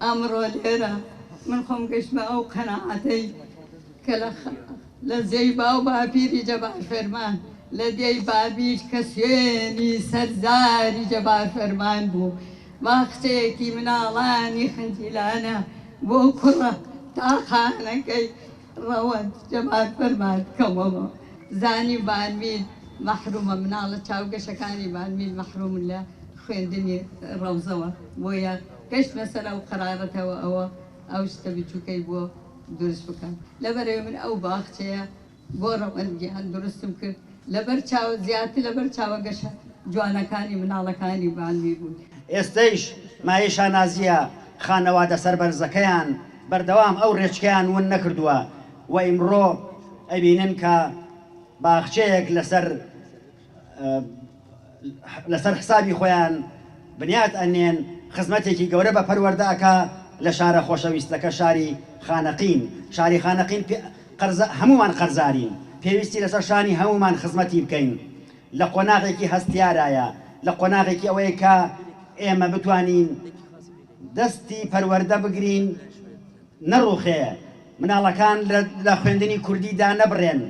ئەمڕۆ لێرە من خۆم گەشتمە ئەو قەناعەتەی کە لە زەی باو باپیری جەبار فەرمان لە دێی بابیش کە سوێنی سەرزاری جەبار فەرمان بوو باخچەیەکی مناڵانی خنجیلانە بۆ کوڕە تاقانەکەی ڕەوەند جەبار فەرمان کەمەوە زانی بانمین مەحرومە مناڵە چاوگەشەکانی بانمین مەحرومن لە خوێندنی ڕەوزەوە بۆیە گەشتمە سەر ئەو قەرارەتەوە ئەو شتە بچووکەی بۆ دروست بکەم لەبەرەوە من ئەو باخچەیە بۆ ڕەوەندیان دروستم کرد لەبەر چاوە زیاتر لەبەر چاوە گەشە جوانەکانی مناڵەکانی بانمی بوون ئێستەیش مایە شانازیە خانەوادە سەربەرزەکەیان بەردەوام ئەو ڕێچکەیان ون نەکردووە و ئیمڕۆ ئەبینن کە باخچەیەک لەسەر حسابی خۆیان بنیات ئەنێن خزمەتێکی گەورە بە پەروەردەکە لە شارە خۆشەویستەکە شاری خانەقین شاری خانەقین هەمومان قەرزارین پێویستی لەسەر شانی هەمومان خزمەتی بکەین لە قۆناغێکی هەستیارایە لە قۆناغێکی ئەوەیە کە ئێمە بتوانین دەستی پەروەردە بگرین نەڕوخێ مناڵەکان لە خوێندنی کوردیدا نەبڕێن